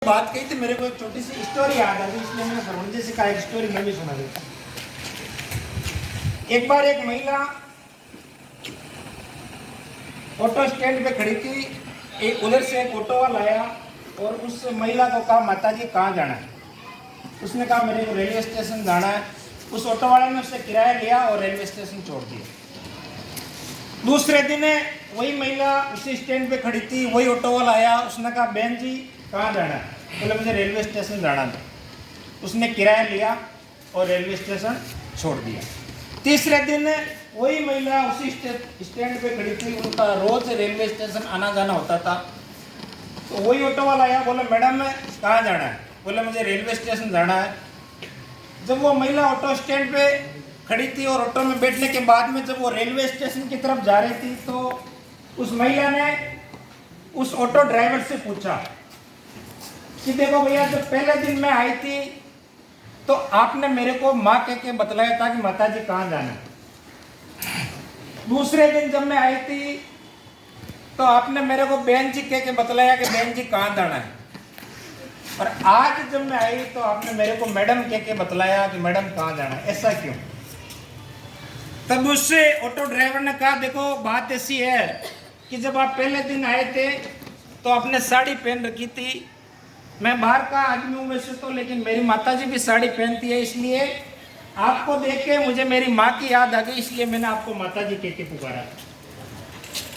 बात कही थी, मेरे को एक छोटी सी स्टोरी याद आ गई, इसलिए मैंने सरवण जी से कहा एक स्टोरी मैं भी सुना देता। एक बार एक महिला ऑटो स्टैंड पे खड़ी थी। एक उधर से एक ऑटो वाला आया और उस महिला को कहा, माता जी कहाँ जाना है? उसने कहा, मेरे को रेलवे स्टेशन जाना है। उस ऑटो वाले ने उससे किराया लिया और रेलवे स्टेशन छोड़ दिया। दूसरे दिन वही महिला उसी स्टैंड पे खड़ी थी, वही ऑटो वाला आया। उसने कहा, बहन जी कहाँ जाना है? बोले, मुझे रेलवे स्टेशन जाना था। उसने किराया लिया और रेलवे स्टेशन छोड़ दिया। तीसरे दिन वही महिला उसी स्टैंड पे खड़ी थी, उनका रोज रेलवे स्टेशन आना जाना होता था। तो वही ऑटो वाला आया, बोले, मैडम कहाँ जाना है? बोले, मुझे रेलवे स्टेशन जाना है। जब वो महिला ऑटो स्टैंड पे खड़ी थी और ऑटो में बैठने के बाद में जब वो रेलवे स्टेशन की तरफ जा रही थी, तो उस महिला ने उस ऑटो ड्राइवर से पूछा कि देखो भैया, जब पहले दिन मैं आई थी तो आपने मेरे को माँ कह के बतलाया था कि माता जी कहाँ जाना है। दूसरे दिन जब मैं आई थी तो आपने मेरे को बहन जी कह के बतलाया कि बहन जी कहाँ जाना है। और आज जब मैं आई तो आपने मेरे को मैडम कह के बतलाया कि मैडम कहाँ जाना है। ऐसा क्यों? तब उससे ऑटो ड्राइवर ने कहा, देखो बात ऐसी है कि जब आप पहले दिन आए थे तो आपने साड़ी पहन रखी थी। मैं बाहर का आदमी हूँ वैसे तो, लेकिन मेरी माताजी भी साड़ी पहनती है, इसलिए आपको देख के मुझे मेरी माँ की याद आ गई, इसलिए मैंने आपको माताजी कह के पुकारा।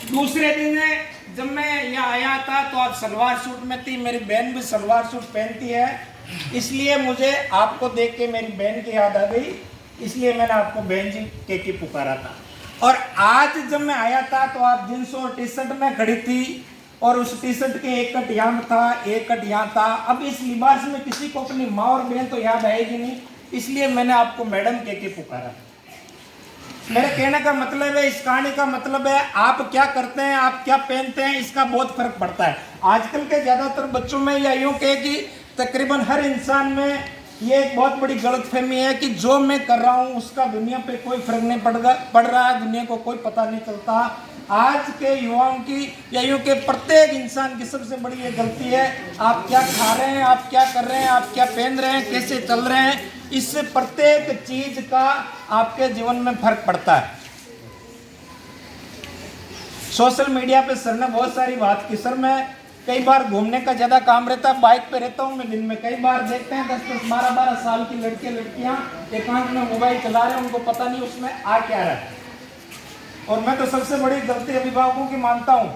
दूसरे दिन जब मैं यहाँ आया था तो आप सलवार सूट में थी, मेरी बहन भी सलवार सूट पहनती है, इसलिए मुझे आपको देख के मेरी बहन की याद आ गई, इसलिए मैंने आपको बहन जी कह के पुकारा था। और आज जब मैं आया था तो आप जींस और टी शर्ट में खड़ी थी और उस टी शर्ट के एक कट यहाँ था, एक कट यहाँ था। अब इस लिबास में किसी को अपनी माँ और बहन तो याद आएगी नहीं, इसलिए मैंने आपको मैडम कह के पुकारा। मेरे कहने का मतलब है, इस कहानी का मतलब है, आप क्या करते हैं, आप क्या पहनते हैं, इसका बहुत फर्क पड़ता है। आजकल के ज्यादातर बच्चों में या यूं कहे कि तकरीबन हर इंसान में ये एक बहुत बड़ी गलतफहमी है कि जो मैं कर रहा हूँ उसका दुनिया पे कोई फर्क नहीं पड़ रहा है, दुनिया को कोई पता नहीं चलता। आज के युवाओं की या यूं के प्रत्येक इंसान की सबसे बड़ी ये गलती है, आप क्या खा रहे हैं, आप क्या कर रहे हैं, आप क्या पहन रहे हैं, कैसे चल रहे हैं, इससे प्रत्येक चीज का आपके जीवन में फर्क पड़ता है। सोशल मीडिया पे सर ने बहुत सारी बात की। सर, मैं कई बार घूमने का ज्यादा काम रहता है, बाइक पे रहता हूँ मैं दिन में। कई बार देखते हैं 10-10, 12-12 साल की लड़कियां एकांत में मोबाइल चला रहे हैं, उनको पता नहीं उसमें आ क्या रहा है। और मैं तो सबसे बड़ी गलती अभिभावकों की मानता हूँ।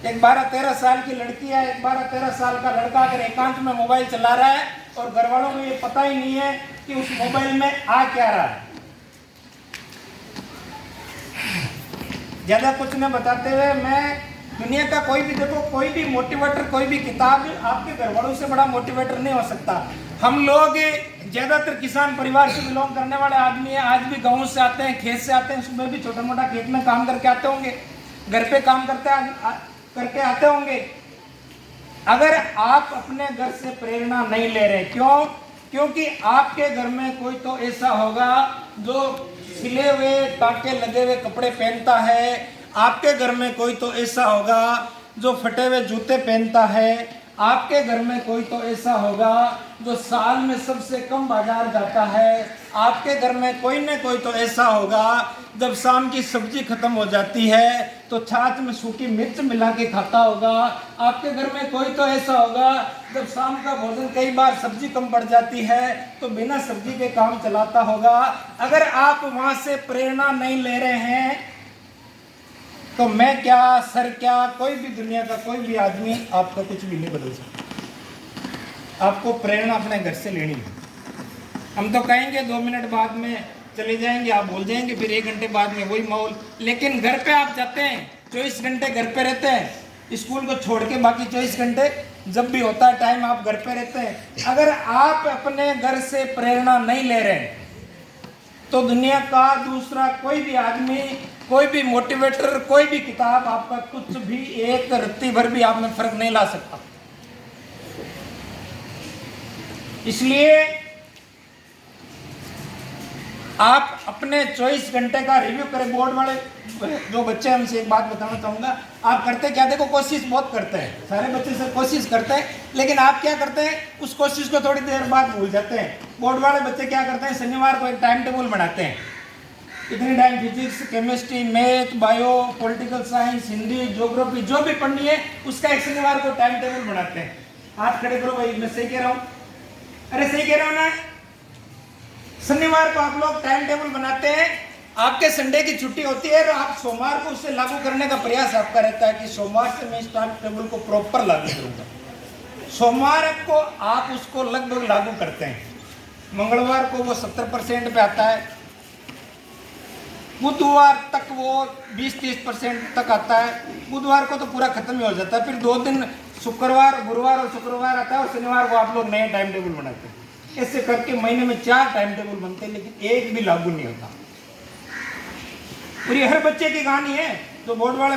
एक 12-13 साल की लड़की है, एक 12-13 साल का लड़का अगर एकांत में मोबाइल चला रहा है और घर वालों को ये पता ही नहीं है कि उस मोबाइल में आ क्या रहा है। ज्यादा कुछ न बताते हुए, मैं दुनिया का कोई भी देखो, कोई भी मोटिवेटर, कोई भी किताब आपके घर वालों से बड़ा मोटिवेटर नहीं हो सकता। हम लोग ज्यादातर किसान परिवार से बिलोंग करने वाले आदमी हैं। आज भी गाँव से आते हैं, खेत से आते हैं, सुबह भी छोटा मोटा खेत में काम करके आते होंगे, घर पे काम करके आते होंगे। अगर आप अपने घर से प्रेरणा नहीं ले रहे, क्यों? क्योंकि आपके घर में कोई तो ऐसा होगा जो सिले हुए टाके लगे हुए कपड़े पहनता है, आपके घर में कोई तो ऐसा होगा जो फटे हुए जूते पहनता है, आपके घर में कोई तो ऐसा होगा जो साल में सबसे कम बाजार जाता है, आपके घर में कोई न कोई तो ऐसा होगा जब शाम की सब्जी खत्म हो जाती है तो छाछ में सूखी मिर्च मिला के खाता होगा, आपके घर में कोई तो ऐसा होगा जब शाम का भोजन कई बार सब्जी कम पड़ जाती है तो बिना सब्जी के काम चलाता होगा। अगर आप वहां से प्रेरणा नहीं ले रहे हैं तो मैं क्या, सर क्या, कोई भी दुनिया का कोई भी आदमी आपका कुछ भी नहीं बदल सकता। आपको प्रेरणा अपने घर से लेनी है। हम तो कहेंगे 2 मिनट बाद में चले जाएंगे, आप भूल जाएंगे, फिर 1 घंटे बाद में वही माहौल। लेकिन घर पे आप जाते हैं, 24 घंटे घर पे रहते हैं, स्कूल को छोड़ के बाकी 24 घंटे जब भी होता है टाइम आप घर पे रहते हैं। अगर आप अपने घर से प्रेरणा नहीं ले रहे तो दुनिया का दूसरा कोई भी आदमी, कोई भी मोटिवेटर, कोई भी किताब आपका कुछ भी एक रत्ती भर भी आप में फर्क नहीं ला सकता। इसलिए आप अपने 24 घंटे का रिव्यू करें। बोर्ड वाले जो बच्चे हैं उनसे एक बात बताना चाहूँगा, आप करते क्या, देखो कोशिश बहुत करते हैं, सारे बच्चे से कोशिश करते हैं, लेकिन आप क्या करते हैं, उस कोशिश को थोड़ी देर बाद भूल जाते हैं। बोर्ड वाले बच्चे क्या करते हैं, शनिवार को एक टाइम टेबल बनाते हैं, इतने time physics, chemistry, math, bio, political science, Hindi, geography जो भी पढ़नी है उसका एक शनिवार को टाइम टेबल बनाते हैं। हाथ खड़े करो भाई, मैं सही कह रहा हूँ? अरे सही कह रहा हूँ ना? शनिवार को आप लोग टाइम टेबल बनाते हैं, आपके संडे की छुट्टी होती है तो आप सोमवार को उसे लागू करने का प्रयास आपका रहता है कि सोमवार से मैं इस टाइम टेबल को प्रॉपर लागू करूंगा। सोमवार को आप उसको लगभग लागू करते हैं, मंगलवार को वो 70% पे आता है, बुधवार तक वो 20-30% तक आता है, बुधवार को तो पूरा खत्म ही हो जाता है। फिर 2 दिन शुक्रवार, गुरुवार और शुक्रवार आता है और शनिवार को आप लोग नए टाइम टेबल बनाते हैं। ऐसे करके महीने में 4 टाइम टेबल बनते हैं, लेकिन एक भी लागू नहीं होता। और ये हर बच्चे की कहानी है, जो बोर्ड वाले